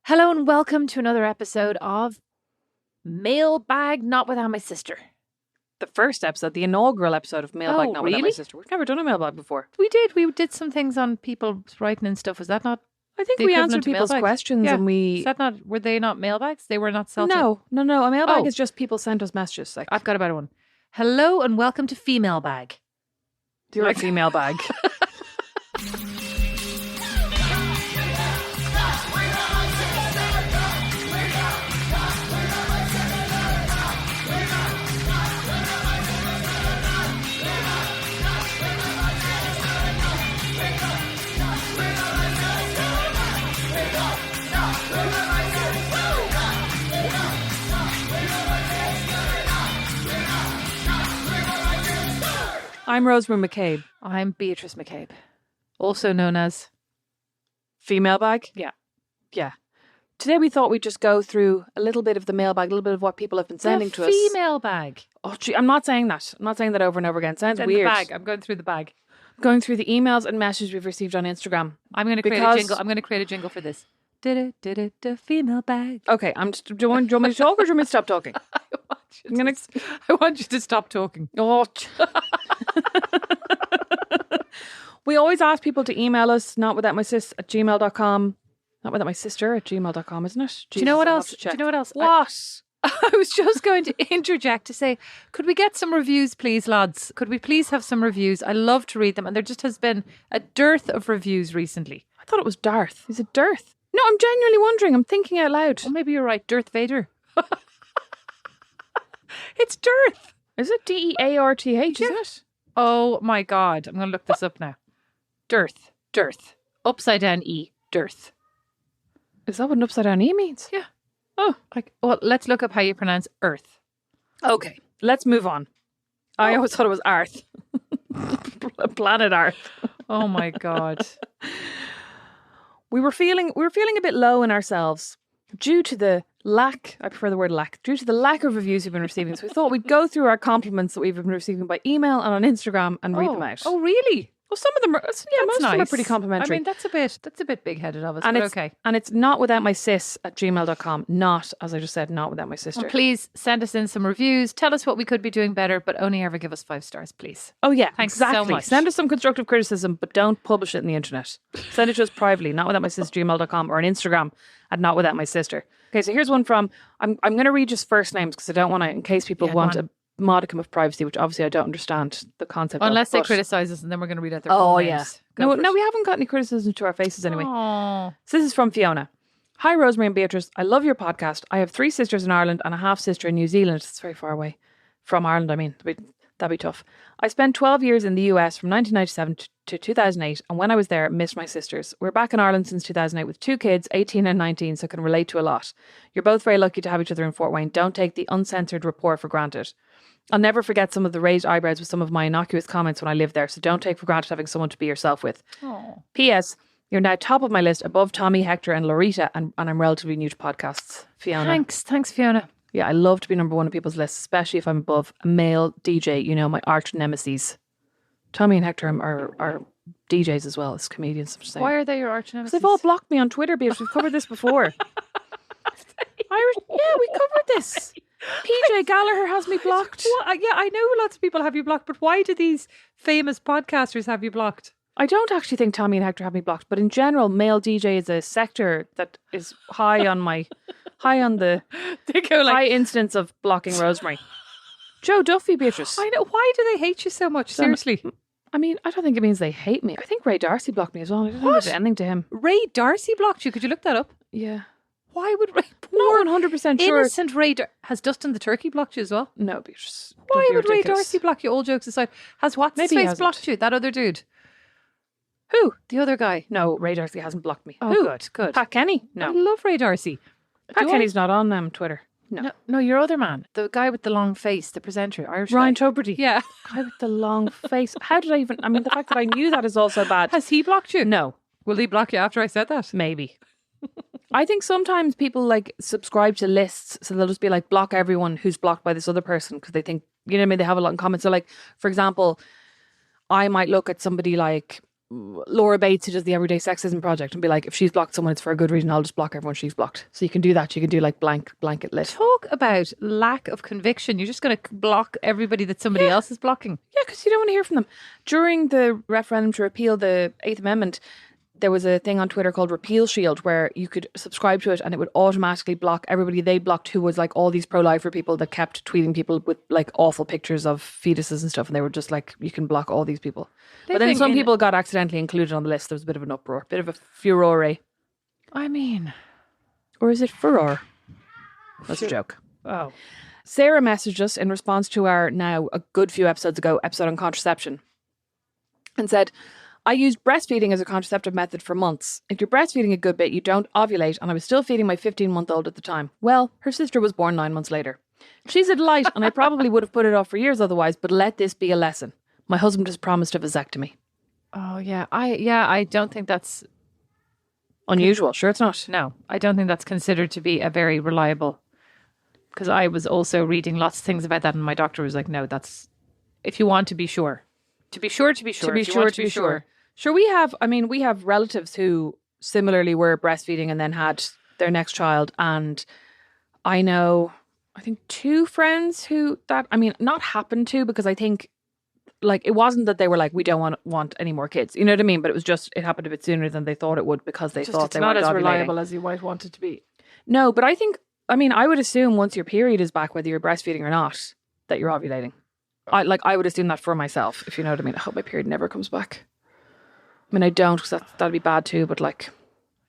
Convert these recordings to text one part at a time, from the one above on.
Hello and welcome to another episode of Mailbag Not Without My Sister. The first episode, the inaugural episode of Mailbag Not Without My really? Sister. We've never done a mailbag before. We did some things on people writing and stuff. Was that not? I think the we equivalent answered to people's mailbag? questions Yeah. and we... Is that not? Were they not mailbags? They were not self. No. A mailbag Oh. is just people sent us messages. Like, I've got a better one. Hello and welcome to Female Bag. you're a female bag. I'm Rosemary McCabe. I'm Beatrice McCabe, also known as Female bag? Yeah. Yeah. Today we thought we'd just go through a little bit of the mailbag, a little bit of what people have been sending to us. Female Bag. Oh, gee, I'm not saying that. I'm not saying that over and over again. It sounds Then weird. The bag. I'm going through the bag. Going through the emails and messages we've received on Instagram. I'm going to create a Because- jingle. I'm going to create a jingle for this. Female Bag. Okay, do you want me to talk or do you want me to stop talking? I want you to stop talking. Oh. We always ask people to email us, notwithoutmysis@gmail.com. Notwithoutmysister@gmail.com, isn't it? Do you know what Jesus, I'll else? have to Do you check. know what else? What? I was just going to interject to say, could we get some reviews, please, lads? Could we please have some reviews? I love to read them, and there just has been a dearth of reviews recently. I thought it was Darth. Is it Darth? No, I'm genuinely wondering. I'm thinking out loud. Well, maybe you're right, Darth Vader. It's Dearth. Is it Dearth? Is it? Oh my God, I'm going to look this up now. Dearth, upside down E, Dearth. Is that what an upside down E means? Yeah. Oh. Well, let's look up how you pronounce Earth. Okay, let's move on. I always thought it was Arth. Planet Arth. Oh my God. We were feeling a bit low in ourselves due to the lack, I prefer the word lack, due to the lack of reviews we've been receiving. So we thought we'd go through our compliments that we've been receiving by email and on Instagram and read them out. Oh, really? Well, some of them are, most of them are nice. pretty complimentary. I mean, that's a bit big-headed of us, and but it's, okay. And it's notwithoutmysis@gmail.com, not, as I just said, not without my sister. And please send us in some reviews. Tell us what we could be doing better, but only ever give us 5 stars, please. Oh, yeah, Thanks exactly. so much. Send us some constructive criticism, but don't publish it in the internet. Send it to us privately, notwithoutmysis@gmail.com, or on Instagram @notwithoutmysister. Okay, so here's one from, I'm going to read just first names because I don't want to, in case people want go on. a modicum of privacy, which obviously I don't understand the concept Unless of. they but- criticise us, and then we're going to read out their Oh, full yeah. names. No, we haven't got any criticism to our faces anyway. Oh, So this is from Fiona. Hi, Rosemary and Beatrice. I love your podcast. I have 3 sisters in Ireland and a half sister in New Zealand. It's very far away. From Ireland, I mean. That'd be tough. I spent 12 years in the US from 1997 to 2008, and when I was there, missed my sisters. We're back in Ireland since 2008 with 2 kids, 18 and 19, so can relate to a lot. You're both very lucky to have each other in Fort Wayne. Don't take the uncensored report for granted. I'll never forget some of the raised eyebrows with some of my innocuous comments when I lived there, so don't take for granted having someone to be yourself with. oh. P.S. You're now top of my list, above Tommy, Hector and Loretta, and I'm relatively new to podcasts. Fiona. Thanks, Fiona. Yeah, I love to be number 1 on people's lists, especially if I'm above a male DJ, you know, my arch nemesis. Tommy and Hector are DJs as well as comedians. I'm just saying. Why are they your arch Because nemesis? they've all blocked me on Twitter, Beatrice. We've covered this before. Yeah, we covered this. PJ Gallagher has me blocked. Well, yeah, I know lots of people have you blocked, but why do these famous podcasters have you blocked? I don't actually think Tommy and Hector have me blocked, but in general, male DJ is a sector that is high on the They go high instance of blocking Rosemary. Joe Duffy, Beatrice. I know. Why do they hate you so much? Seriously. I mean, I don't think it means they hate me. I think Ray Darcy blocked me as well. I didn't think it did anything to him. Ray Darcy blocked you. Could you look that up? Yeah. Why would Ray... Not 100% sure. Innocent Ray... Has Dustin the Turkey blocked you as well? No, Beatrice. Why don't be would Ray ridiculous. Darcy block you? All jokes aside. Has what's his Maybe he face hasn't. blocked you? That other dude? Who? The other guy? No, Ray Darcy hasn't blocked me. Oh, Who? good. Pat Kenny? I No. love Ray Darcy. Pat Do I? Kenny's not on Twitter. No. No, your other man. The guy with the long face, the presenter, Irish Ryan guy. Tubridy. Yeah. Guy with the long face. How did I even... I mean, the fact that I knew that is also bad. Has he blocked you? No. Will he block you after I said that? Maybe. I think sometimes people like subscribe to lists, so they'll just be like block everyone who's blocked by this other person because they think, you know what I mean, they have a lot in common. So like, for example, I might look at somebody like Laura Bates, who does the Everyday Sexism Project, and be like, if she's blocked someone, it's for a good reason. I'll just block everyone she's blocked. So you can do that. You can do like blanket list. Talk about lack of conviction. You're just going to block everybody that somebody else is blocking. Yeah, because you don't want to hear from them. During the referendum to repeal the Eighth Amendment, there was a thing on Twitter called Repeal Shield where you could subscribe to it and it would automatically block everybody they blocked who was like all these pro-lifer people that kept tweeting people with like awful pictures of fetuses and stuff, and they were just like, you can block all these people. But then some people got accidentally included on the list. There was a bit of an uproar, bit of a furore. I mean... Or is it furore? That's a joke. Oh. Sarah messaged us in response to our now a good few episodes ago episode on contraception and said, I used breastfeeding as a contraceptive method for months. If you're breastfeeding a good bit, you don't ovulate, and I was still feeding my 15-month-old at the time. Well, her sister was born 9 months later. She's a delight, and I probably would have put it off for years otherwise, but let this be a lesson. My husband has promised a vasectomy. Oh, yeah. I don't think that's... Unusual. Sure it's not. No, I don't think that's considered to be a very reliable... Because I was also reading lots of things about that, and my doctor was like, no, that's... If you want to be sure. To be sure, to be sure. To be sure, to be sure. Sure, we have relatives who similarly were breastfeeding and then had their next child. And I know, I think 2 friends who not happened to, because I think like it wasn't that they were like, we don't want any more kids. You know what I mean? But it was just, it happened a bit sooner than they thought it would because they thought they weren't ovulating. It's not as reliable as you might want it to be. No, but I would assume once your period is back, whether you're breastfeeding or not, that you're ovulating. I would assume that for myself, if you know what I mean. I hope my period never comes back. I mean, I don't, because that'd be bad too, but like...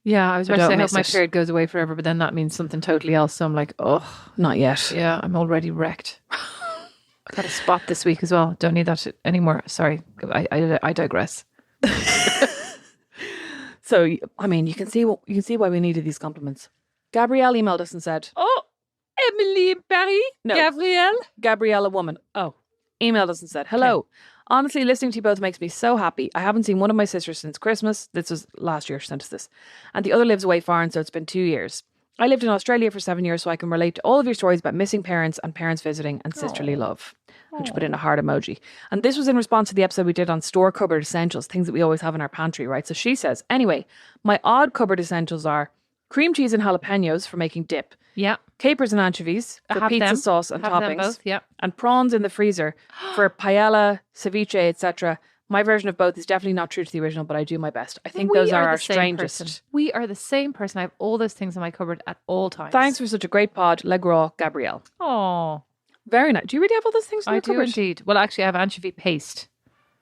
Yeah, I was about to say, I hope my period goes away forever, but then that means something totally else. So I'm like, oh. Not yet. Yeah, I'm already wrecked. I got a spot this week as well. Don't need that anymore. Sorry, I digress. So, I mean, you can see why we needed these compliments. Gabrielle emailed us and said... Oh, Emily Barry? No. Gabrielle, a woman. Oh. Emailed us and said, hello. Okay. Honestly, listening to you both makes me so happy. I haven't seen one of my sisters since Christmas. This was last year she sent us this. And the other lives away foreign, so it's been 2 years. I lived in Australia for 7 years, so I can relate to all of your stories about missing parents and parents visiting and sisterly love. And she put in a heart emoji. And this was in response to the episode we did on store cupboard essentials, things that we always have in our pantry, right? So she says, anyway, my odd cupboard essentials are cream cheese and jalapenos for making dip. Yeah. Capers and anchovies for pizza sauce and toppings. Them both, yeah. And prawns in the freezer for paella, ceviche, etc. My version of both is definitely not true to the original, but I do my best. I think those are our strangest. We are the same person. I have all those things in my cupboard at all times. Thanks for such a great pod. Le Gras, Gabrielle. Oh. Very nice. Do you really have all those things in your cupboard? I do indeed. Well, actually, I have anchovy paste.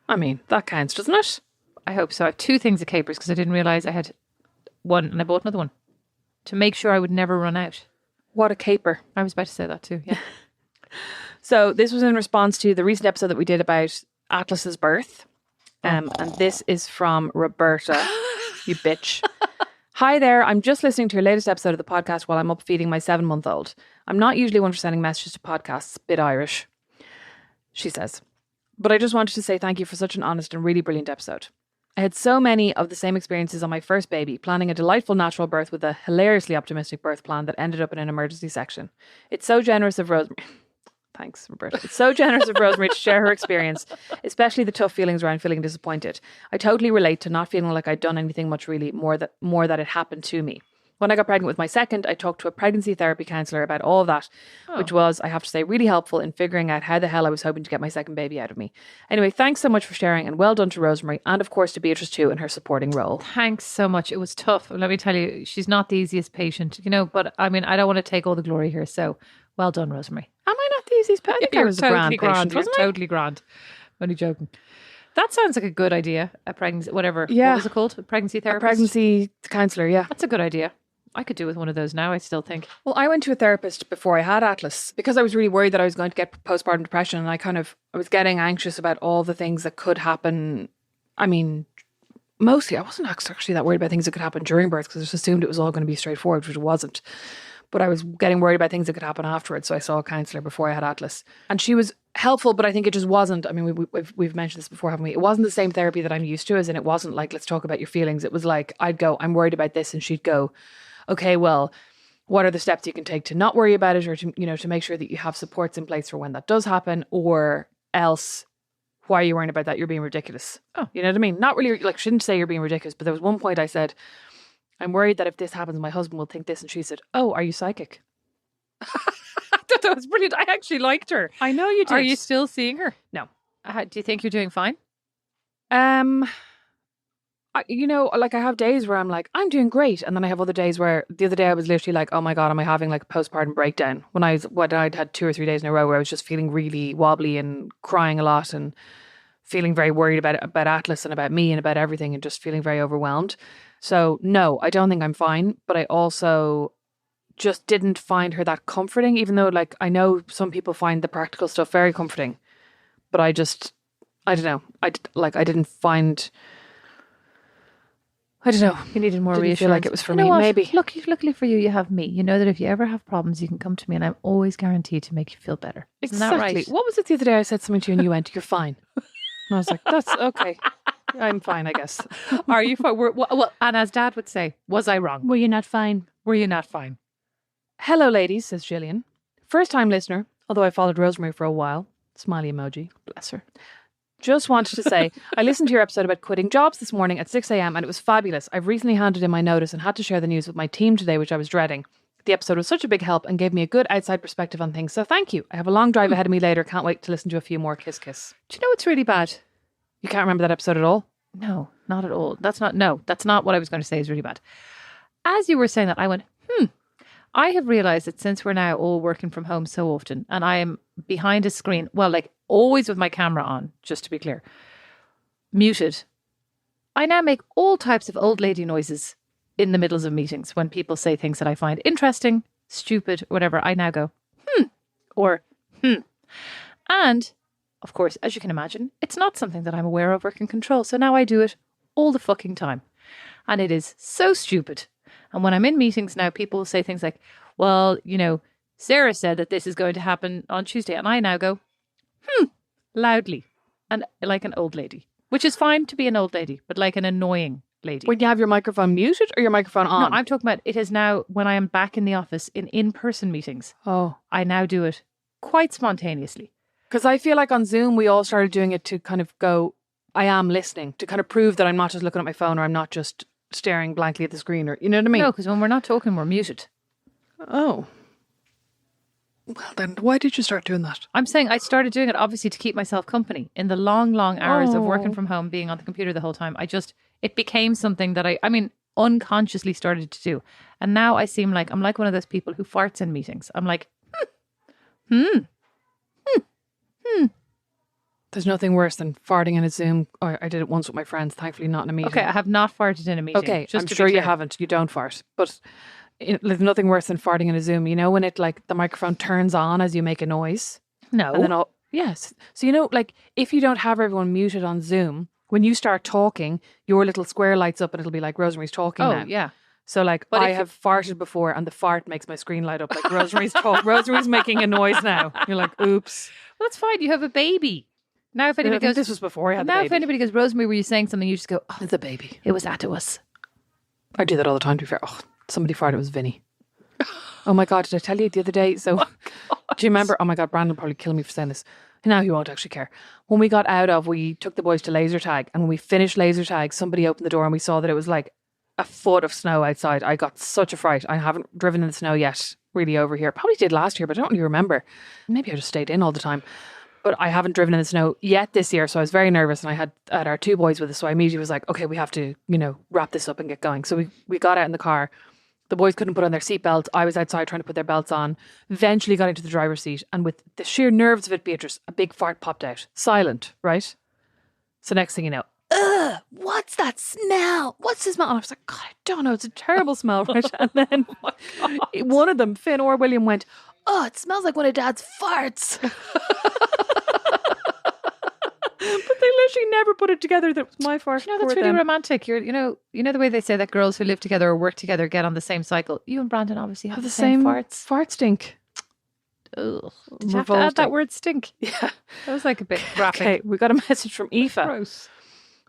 I mean, that counts, doesn't it? I hope so. I have 2 things of capers because I didn't realise I had one and I bought another one to make sure I would never run out. What a caper. I was about to say that too, yeah. So this was in response to the recent episode that we did about Atlas's birth. And this is from Roberta, you bitch. Hi there, I'm just listening to your latest episode of the podcast while I'm up feeding my 7-month-old. I'm not usually one for sending messages to podcasts, bit Irish, she says. But I just wanted to say thank you for such an honest and really brilliant episode. I had so many of the same experiences on my first baby, planning a delightful natural birth with a hilariously optimistic birth plan that ended up in an emergency section. It's so generous of Rosemary. Thanks, Roberta. It's so generous of Rosemary to share her experience, especially the tough feelings around feeling disappointed. I totally relate to not feeling like I'd done anything much really, more that it happened to me. When I got pregnant with my second, I talked to a pregnancy therapy counsellor about all of that, which was, I have to say, really helpful in figuring out how the hell I was hoping to get my second baby out of me. Anyway, thanks so much for sharing, and well done to Rosemary, and of course to Beatrice too in her supporting role. Thanks so much. It was tough. Let me tell you, she's not the easiest patient, but I mean, I don't want to take all the glory here, so well done, Rosemary. Am I not the easiest patient? I think I was totally grand. You're totally grand. Only joking. That sounds like a good idea. A pregnancy, whatever. Yeah. What was it called? A pregnancy therapist? A pregnancy counsellor, yeah. That's a good idea. I could do with one of those now, I still think. Well, I went to a therapist before I had Atlas because I was really worried that I was going to get postpartum depression, and I was getting anxious about all the things that could happen. I mean, mostly I wasn't actually that worried about things that could happen during birth because I just assumed it was all going to be straightforward, which it wasn't. But I was getting worried about things that could happen afterwards. So I saw a counsellor before I had Atlas. And she was helpful, but I think it just wasn't. I mean, we've mentioned this before, haven't we? It wasn't the same therapy that I'm used to, as in it wasn't like, let's talk about your feelings. It was like, I'd go, I'm worried about this. And she'd go, okay, well, what are the steps you can take to not worry about it, or to make sure that you have supports in place for when that does happen, or else why are you worrying about that? You're being ridiculous. Oh. You know what I mean? Not really, like, shouldn't say you're being ridiculous, but there was one point I said, I'm worried that if this happens, my husband will think this. And she said, oh, are you psychic? I thought that was brilliant. I actually liked her. I know you did. Are you still seeing her? No. Do you think you're doing fine? Like I have days where I'm like, I'm doing great. And then I have other days where the other day I was literally like, oh my God, am I having like a postpartum breakdown? When I'd had 2 or 3 days in a row where I was just feeling really wobbly and crying a lot and feeling very worried about Atlas and about me and about everything and just feeling very overwhelmed. So no, I don't think I'm fine. But I also just didn't find her that comforting, even though like I know some people find the practical stuff very comforting. But I don't know. I didn't find... I don't know. You needed more Didn't reassurance. feel like it was for You know me. what? Maybe. Luckily for you, you have me. You know that if you ever have problems, you can come to me and I'm always guaranteed to make you feel better. Isn't that right? What was it the other day I said something to you and you went, you're fine. And I was like, that's okay. I'm fine, I guess. Are you fine? Well, and as Dad would say, was I wrong? Were you not fine? Were you not fine? Hello, ladies, says Gillian. First time listener, although I followed Rosemary for a while. Smiley emoji. Bless her. Just wanted to say, I listened to your episode about quitting jobs this morning at 6 a.m. and it was fabulous. I've recently handed in my notice and had to share the news with my team today, which I was dreading. The episode was such a big help and gave me a good outside perspective on things, so thank you. I have a long drive ahead of me later. Can't wait to listen to a few more. Kiss, kiss. Do you know what's really bad? You can't remember that episode at all? No, not at all. That's not what I was going to say is really bad. As you were saying that, I went, I have realised that since we're now all working from home so often and I am behind a screen, well, like always with my camera on, just to be clear, muted, I now make all types of old lady noises in the middles of meetings when people say things that I find interesting, stupid, whatever. I now go, or And, of course, as you can imagine, it's not something that I'm aware of or can control. So now I do it all the fucking time. And it is so stupid. And when I'm in meetings now, people will say things like, well, you know, Sarah said that this is going to happen on Tuesday. And I now go, loudly. And like an old lady. Which is fine to be an old lady, but like an annoying lady. When you have your microphone muted or your microphone on? No, I'm talking about it is now when I am back in the office in in-person meetings. Oh. I now do it quite spontaneously. Because I feel like on Zoom, we all started doing it to kind of go, I am listening, to kind of prove that I'm not just looking at my phone or I'm not just staring blankly at the screen, or, you know what I mean? No, because when we're not talking, we're muted. Oh. Well, then why did you start doing that? I'm saying I started doing it obviously to keep myself company in the long, long hours of working from home, being on the computer the whole time. It became something that I unconsciously started to do. And now I seem like, I'm like one of those people who farts in meetings. I'm like, There's nothing worse than farting in a Zoom. Or I did it once with my friends, thankfully not in a meeting. Okay, I have not farted in a meeting. Okay, just I'm to sure be you clear. haven't. You don't fart. But there's nothing worse than farting in a Zoom. You know when it like the microphone turns on as you make a noise? No. And then yes. So you know, like if you don't have everyone muted on Zoom, when you start talking, your little square lights up and it'll be like Rosemary's talking now. Yeah. So like But I if have farted before and the fart makes my screen light up like Rosemary's making a noise now. You're like, oops. Well, that's fine. You have a baby. Now if I anybody think goes, this was before I had the now baby. if anybody goes, Rosemary, were you saying something? You just go, oh, It's a baby. it was at us. I do that all the time, to be fair. Oh, somebody farted, it was Vinny. Oh my God, did I tell you the other day? So, do you remember? Oh my God, Brandon will probably kill me for saying this. No, he won't actually care. When we got out of, we took the boys to laser tag. And when we finished laser tag, somebody opened the door and we saw that it was like a foot of snow outside. I got such a fright. I haven't driven in the snow yet, really over here. Probably did last year, but I don't really remember. Maybe I just stayed in all the time. But I haven't driven in the snow yet this year, so I was very nervous. And I had our 2 boys with us, so I immediately was like, okay, we have to, wrap this up and get going. So we got out in the car. The boys couldn't put on their seatbelts. I was outside trying to put their belts on. Eventually got into the driver's seat. And with the sheer nerves of it, Beatrice, a big fart popped out. Silent, right? So next thing you know, what's that smell? What's the smell? And I was like, God, I don't know. It's a terrible smell, right? And then one of them, Finn or William, went, oh, it smells like one of Dad's farts. But they literally never put it together that it was my fart. That's really romantic. You know the way they say that girls who live together or work together get on the same cycle. You and Brandon obviously have the same farts. Fart stink. Ugh. Did you have to add that word stink? Yeah. That was like a bit graphic. Okay, we got a message from Aoife. Gross.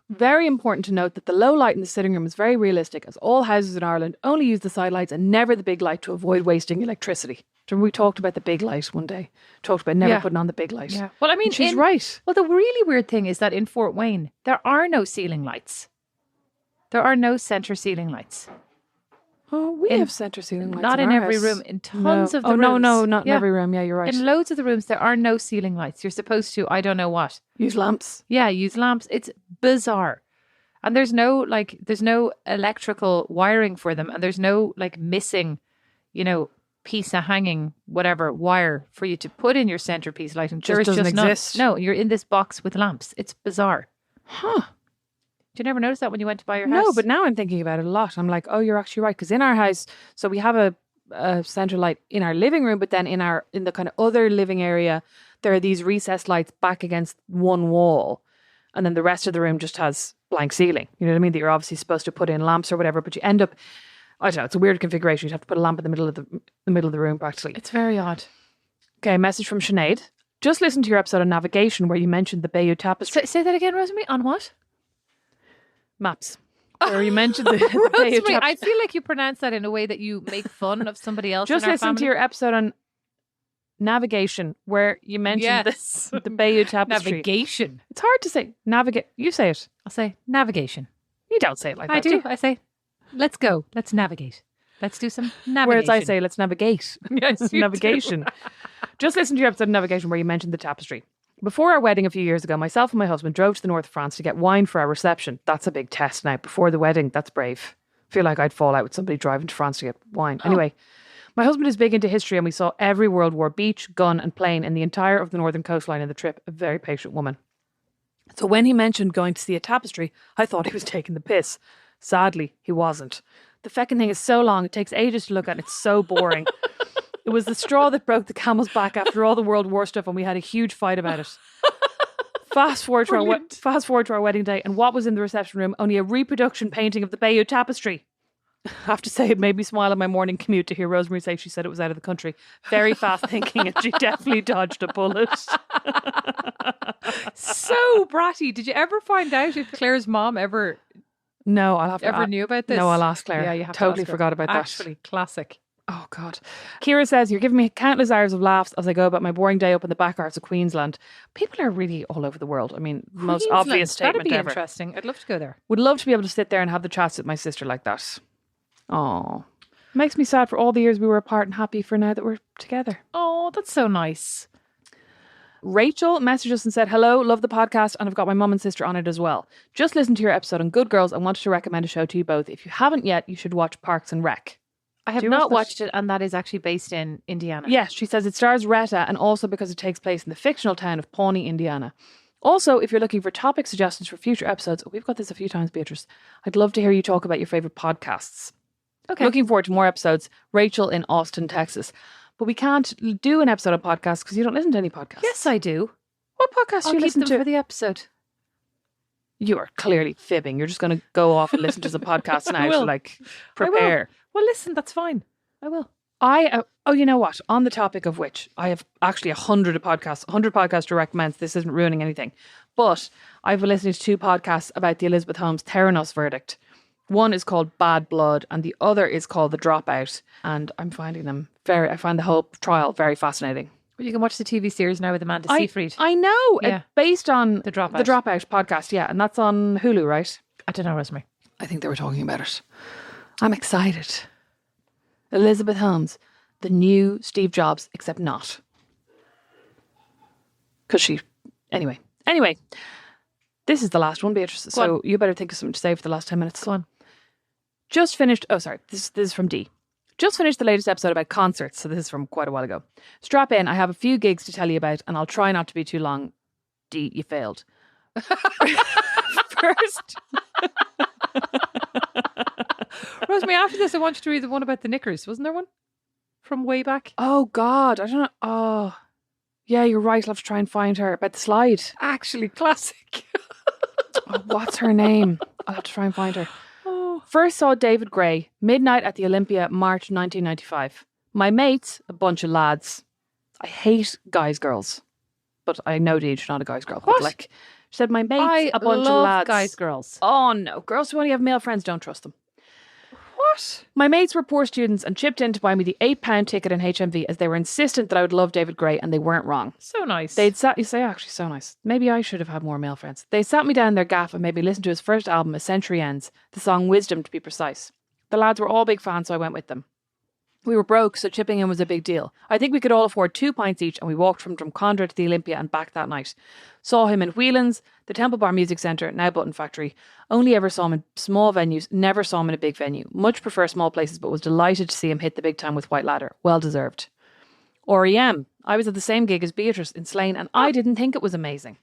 Very important to note that the low light in the sitting room is very realistic, as all houses in Ireland only use the side lights and never the big light to avoid wasting electricity. Remember we talked about the big light one day. Talked about never Yeah. putting on the big light. Yeah. Well, I mean, And she's right. Well, the really weird thing is that in Fort Wayne, there are no ceiling lights. There are no center ceiling lights. Oh, we have centre ceiling lights. Not in our every house. room. In tons of the Oh, rooms. no, not in Yeah. every room. Yeah, you're right. In loads of the rooms, there are no ceiling lights. You're supposed to, I don't know what. Use lamps. Yeah, use lamps. It's bizarre. And there's no electrical wiring for them. And there's no missing, piece of hanging, whatever, wire for you to put in your centerpiece lighting. Just doesn't exist. No, you're in this box with lamps. It's bizarre. Huh. Did you never notice that when you went to buy your house? No, but now I'm thinking about it a lot. I'm like, oh, you're actually right. Because in our house, so we have a centre light in our living room, but then in the kind of other living area, there are these recessed lights back against one wall. And then the rest of the room just has blank ceiling. You know what I mean? That you're obviously supposed to put in lamps or whatever, but you end up, I don't know, it's a weird configuration. You'd have to put a lamp in the middle of the room practically. It's very odd. Okay, message from Sinead. Just listen to your episode on navigation where you mentioned the Bayeux Tapestry. Say that again, Rosemary. On what? Maps. Where you mentioned the Bayeux Rosemary, Tapestry. I feel like you pronounce that in a way that you make fun of somebody else. Just in our listen family. to your episode on navigation where you mentioned Yes. the Bayeux Tapestry. Navigation. It's hard to say. Navigate. You say it. I'll say navigation. You don't say it like I that. do. you? I say, let's go. Let's navigate. Let's do some navigation. Whereas I say, let's navigate. Yes, you do. Navigation. Just listen to your episode on navigation where you mentioned the tapestry. Before our wedding a few years ago, myself and my husband drove to the north of France to get wine for our reception. That's a big test now. Before the wedding, that's brave. I feel like I'd fall out with somebody driving to France to get wine. Anyway, my husband is big into history and we saw every World War beach, gun and plane in the entire of the northern coastline in the trip. A very patient woman. So when he mentioned going to see a tapestry, I thought he was taking the piss. Sadly, he wasn't. The feckin' thing is so long, it takes ages to look at and it's so boring. It was the straw that broke the camel's back after all the World War stuff and we had a huge fight about it. Fast forward to our wedding day and what was in the reception room? Only a reproduction painting of the Bayeux Tapestry. I have to say it made me smile on my morning commute to hear Rosemary say she said it was out of the country. Very fast thinking and she definitely dodged a bullet. So bratty. Did you ever find out if Claire's mom ever No, I'll have to ever knew about this? No, I'll ask Claire. Yeah, you have totally to ask her. forgot about that. Actually, classic. Oh, God. Kira says, you're giving me countless hours of laughs as I go about my boring day up in the back arts of Queensland. People are really all over the world. I mean, the most obvious statement That'd be ever. interesting. I'd love to go there. Would love to be able to sit there and have the chats with my sister like that. Oh, makes me sad for all the years we were apart and happy for now that we're together. Oh, that's so nice. Rachel messaged us and said, hello, love the podcast and I've got my mum and sister on it as well. Just listened to your episode on Good Girls and wanted to recommend a show to you both. If you haven't yet, you should watch Parks and Rec. I have Do you watch not that? watched it, and that is actually based in Indiana. Yes, she says it stars Retta and also because it takes place in the fictional town of Pawnee, Indiana. Also, if you're looking for topic suggestions for future episodes, we've got this a few times, Beatrice. I'd love to hear you talk about your favourite podcasts. Okay. Looking forward to more episodes. Rachel in Austin, Texas. But we can't do an episode of podcasts because you don't listen to any podcasts. Yes, I do. What podcasts I'll do you keep listen them to? for the episode. You are clearly fibbing. You're just going to go off and listen to some podcasts now to will. prepare. Well, listen, that's fine. I will. You know what? On the topic of which, I have actually 100 podcasts to recommend. This isn't ruining anything. But I've been listening to 2 podcasts about the Elizabeth Holmes Theranos verdict. One is called Bad Blood and the other is called The Dropout. And I'm finding them I find the whole trial very fascinating. Well, you can watch the TV series now with Amanda Seyfried. I know. Yeah. Based on The Dropout. The Dropout podcast, yeah. And that's on Hulu, right? I don't know, Rosemary. I think they were talking about it. I'm excited. Elizabeth Holmes, the new Steve Jobs, except not. Because she... Anyway, this is the last one, Beatrice. So you better think of something to say for the last 10 minutes. Go on. Just finished... Oh, sorry. This is from D. Just finished the latest episode about concerts. So this is from quite a while ago. Strap in. I have a few gigs to tell you about and I'll try not to be too long. D, you failed. First... Rosemary, after this, I want you to read the one about the knickers. Wasn't there one? From way back? Oh, God. I don't know. Oh, yeah, you're right. I'll have to try and find her. About the slide. Actually, classic. Oh, what's her name? I'll have to try and find her. Oh. First saw David Gray, midnight at the Olympia, March 1995. My mates, a bunch of lads. I hate guys, girls. But I know Deej, you're not a guy's girl. What? But like, she said, my mates, I a bunch love of lads. guys, girls. Oh, no. Girls who only have male friends, don't trust them. What? My mates were poor students and chipped in to buy me the £8 ticket in HMV as they were insistent that I would love David Gray, and they weren't wrong. So nice. They'd sat, you say, actually, so nice. Maybe I should have had more male friends. They sat me down in their gaff and made me listen to his first album, A Century Ends, the song Wisdom to be precise. The lads were all big fans, so I went with them. We were broke, so chipping in was a big deal. I think we could all afford 2 pints each, and we walked from Drumcondra to the Olympia and back that night. Saw him in Whelan's, the Temple Bar Music Centre, now Button Factory. Only ever saw him in small venues, never saw him in a big venue. Much prefer small places, but was delighted to see him hit the big time with White Ladder. Well deserved. REM. I was at the same gig as Beatrice in Slane, and I didn't think it was amazing.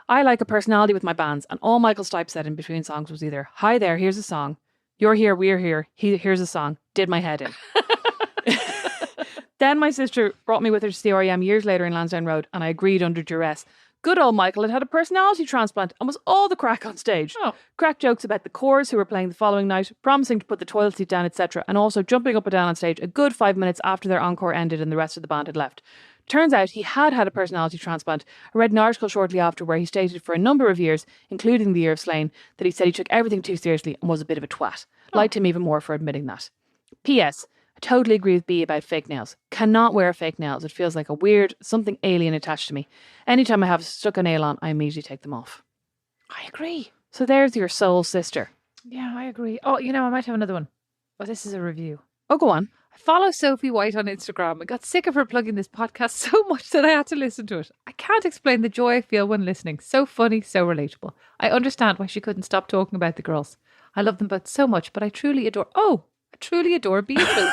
I like a personality with my bands, and all Michael Stipe said in between songs was either, "Hi there, here's a song. You're here, we're here. Here's a song." Did my head in. Then my sister brought me with her to see REM years later in Lansdowne Road, and I agreed under duress. Good old Michael had a personality transplant and was all the crack on stage. Oh. Crack jokes about the Corrs who were playing the following night, promising to put the toilet seat down, etc., and also jumping up and down on stage a good 5 minutes after their encore ended and the rest of the band had left. Turns out he had had a personality transplant. I read an article shortly after where he stated for a number of years, including the year of Slane, that he said he took everything too seriously and was a bit of a twat. Liked him even more for admitting that. P.S. I totally agree with B about fake nails. Cannot wear fake nails. It feels like a weird, something alien attached to me. Anytime I have stuck a nail on, I immediately take them off. I agree. So there's your soul sister. Yeah, I agree. Oh, you know, I might have another one. Oh, this is a review. Oh, go on. I follow Sophie White on Instagram and got sick of her plugging this podcast so much that I had to listen to it. I can't explain the joy I feel when listening. So funny, so relatable. I understand why she couldn't stop talking about the girls. I love them both so much, but I truly adore Beatrice.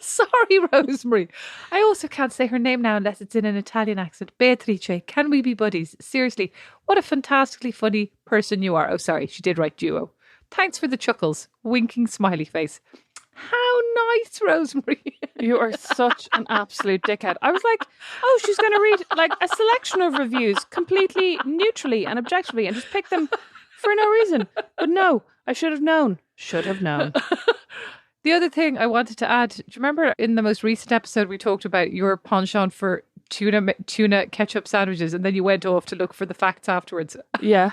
Sorry, Rosemary. I also can't say her name now unless it's in an Italian accent. Beatrice, can we be buddies? Seriously, what a fantastically funny person you are. Oh, sorry, she did write duo. Thanks for the chuckles. Winking smiley face. How nice, Rosemary. You are such an absolute dickhead. I was like, oh, she's going to read like a selection of reviews completely neutrally and objectively and just pick them for no reason. But no, I should have known. Should have known. The other thing I wanted to add, do you remember in the most recent episode we talked about your penchant for tuna ketchup sandwiches, and then you went off to look for the facts afterwards? Yeah.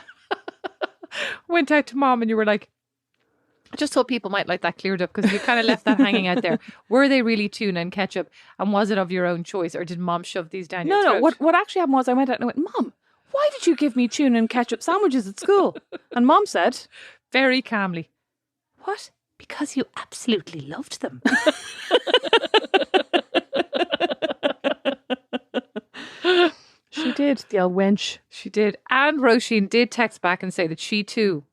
Went out to Mom and you were like, I just thought people might like that cleared up because you kind of left that hanging out there. Were they really tuna and ketchup, and was it of your own choice, or did Mom shove these down your throat? No. What actually happened was I went out and I went, Mom, why did you give me tuna and ketchup sandwiches at school? And Mom said, very calmly, what? Because you absolutely loved them. She did, the old wench. She did. And Roisin did text back and say that she too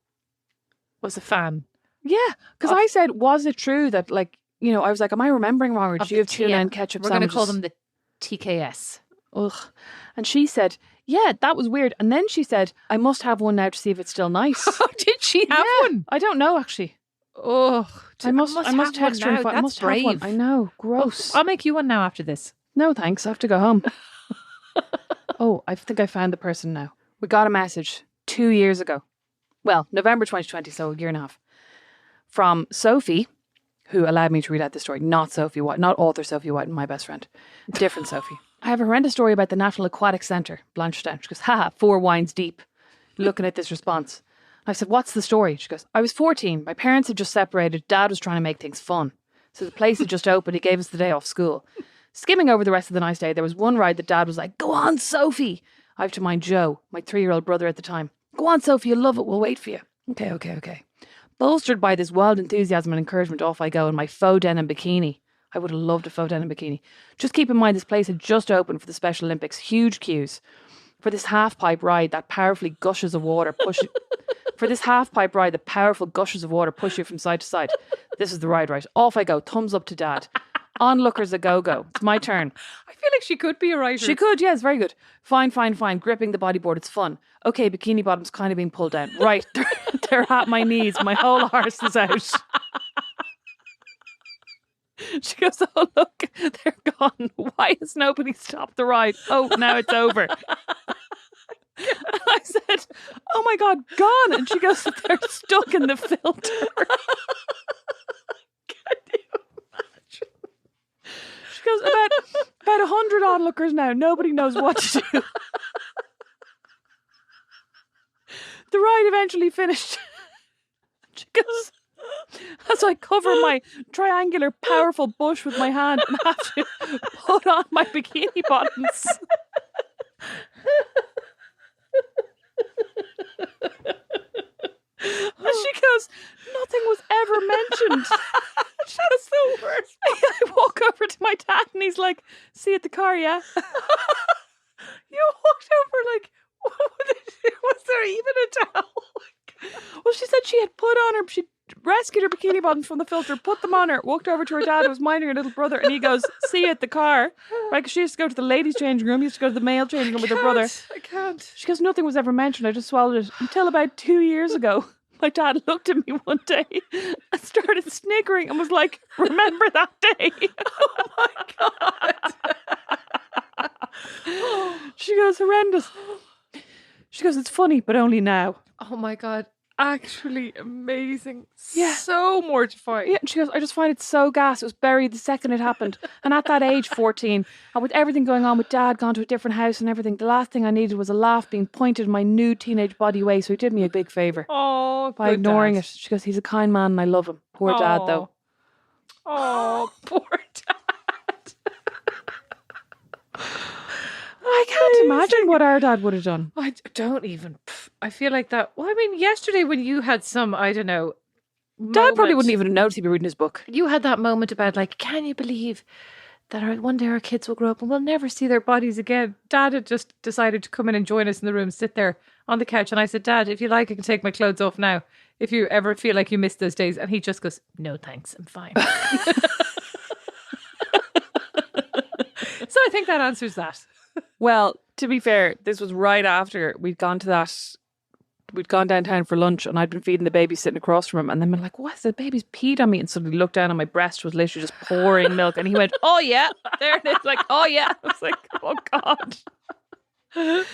was a fan. Yeah, because I said, was it true that, like, you know, I was like, am I remembering wrong, or did you have tuna and ketchup sandwiches? We're going to call them the TKS. Ugh. And she said, yeah, that was weird. And then she said, I must have one now to see if it's still nice. Oh, did she have one? I don't know, actually. Oh, I must text her and find. I must have one. I know, gross. Oh, I'll make you one now after this. No, thanks. I have to go home. Oh, I think I found the person now. We got a message 2 years ago. Well, November 2020, so a year and a half. From Sophie, who allowed me to read out the story. Not Sophie White, not author Sophie White, my best friend. Different Sophie. I have a horrendous story about the National Aquatic Centre, Blanchardstown. She goes, haha, 4 wines deep. Looking at this response. I said, what's the story? She goes, I was 14. My parents had just separated. Dad was trying to make things fun. So the place had just opened. He gave us the day off school. Skimming over the rest of the nice day, there was one ride that Dad was like, go on, Sophie. I have to mind Joe, my 3-year-old brother at the time. Go on, Sophie, you'll love it. We'll wait for you. Okay. Bolstered by this wild enthusiasm and encouragement, off I go in my faux denim bikini. I would have loved a faux denim bikini. Just keep in mind this place had just opened for the Special Olympics. Huge queues. For this half-pipe ride that powerfully gushes of water push you from side to side. This is the ride, right? Off I go. Thumbs up to Dad. Onlookers a go-go. It's my turn. I feel like she could be a writer. She could, yes, very good. Fine. Gripping the bodyboard, it's fun. Okay, bikini bottom's kind of being pulled down. Right, they're at my knees. My whole arse is out. She goes, oh, look, they're gone. Why has nobody stopped the ride? Oh, now it's over. And I said, oh my God, gone. And she goes, they're stuck in the filter. Can you imagine? She goes, about 100 onlookers now. Nobody knows what to do. The ride eventually finished. She goes, as I cover my triangular, powerful bush with my hand and have to put on my bikini bottoms. And she goes, nothing was ever mentioned. She goes, the worst. I walk over to my dad and he's like, see you at the car, yeah? You walked over like, was there even a towel? Well, she said she had put on her, she rescued her bikini bottoms from the filter, put them on her, walked over to her dad who was minding her little brother, and he goes, see you at the car. Right, 'cause she used to go to the ladies' changing room, used to go to the male changing room with her brother. I can't. She goes, nothing was ever mentioned, I just swallowed it. Until about 2 years ago, my dad looked at me one day and started sniggering and was like, remember that day? Oh my God. She goes, horrendous. She goes, it's funny, but only now. Oh my God. Actually amazing. Yeah. So mortifying. Yeah, and she goes, I just find it so gas. It was buried the second it happened. And at that age, 14, and with everything going on with dad, gone to a different house and everything, the last thing I needed was a laugh being pointed in my nude teenage body away. So he did me a big favour Oh, by ignoring it. She goes, he's a kind man and I love him. Poor dad, though. Oh, poor dad. I can't imagine what our dad would have done. I don't even. I feel like that. Well, I mean, yesterday when you had some, I don't know. Dad probably wouldn't even have noticed he'd be reading his book. You had that moment about like, can you believe that one day our kids will grow up and we'll never see their bodies again? Dad had just decided to come in and join us in the room, sit there on the couch. And I said, Dad, if you like, I can take my clothes off now. If you ever feel like you missed those days. And he just goes, no, thanks. I'm fine. So I think that answers that. Well, to be fair, this was right after we'd gone downtown for lunch and I'd been feeding the baby sitting across from him and then been like, what, the baby's peed on me, and suddenly looked down and my breast was literally just pouring milk and he went, oh yeah, there it is, like, oh yeah. I was like, oh God. A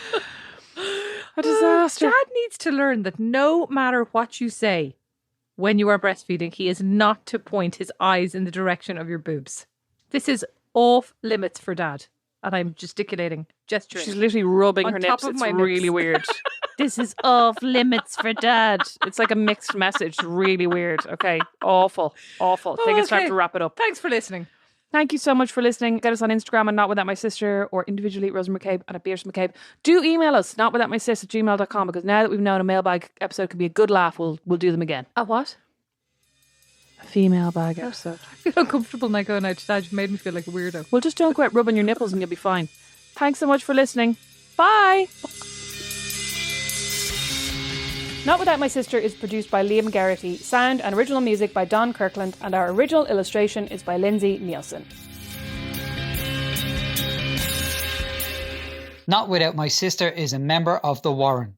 disaster. Dad needs to learn that no matter what you say when you are breastfeeding, he is not to point his eyes in the direction of your boobs. This is off limits for Dad. And I'm gesturing. She's literally rubbing on her top nips. of It's my really nips. weird. This is off limits for Dad. It's like a mixed message. It's really weird. Okay. Awful. Awful. I think it's time okay. to wrap it up. Thanks for listening. Thank you so much for listening. Get us on Instagram and Not Without My Sister, or individually Rosa McCabe and at Beatrice McCabe. Do email us, notwithoutmysis@gmail.com, because now that we've known a mailbag episode can be a good laugh, we'll do them again. A what? A female bag episode. I feel uncomfortable now going out to Dad. You made me feel like a weirdo. Well, just don't go out rubbing your nipples and you'll be fine. Thanks so much for listening. Bye. Not Without My Sister is produced by Liam Garrity, sound and original music by Don Kirkland, and our original illustration is by Lindsay Nielsen. Not Without My Sister is a member of The Warren.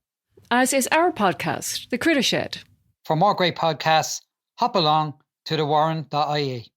As is our podcast, The Critter Shed. For more great podcasts, hop along to thewarren.ie.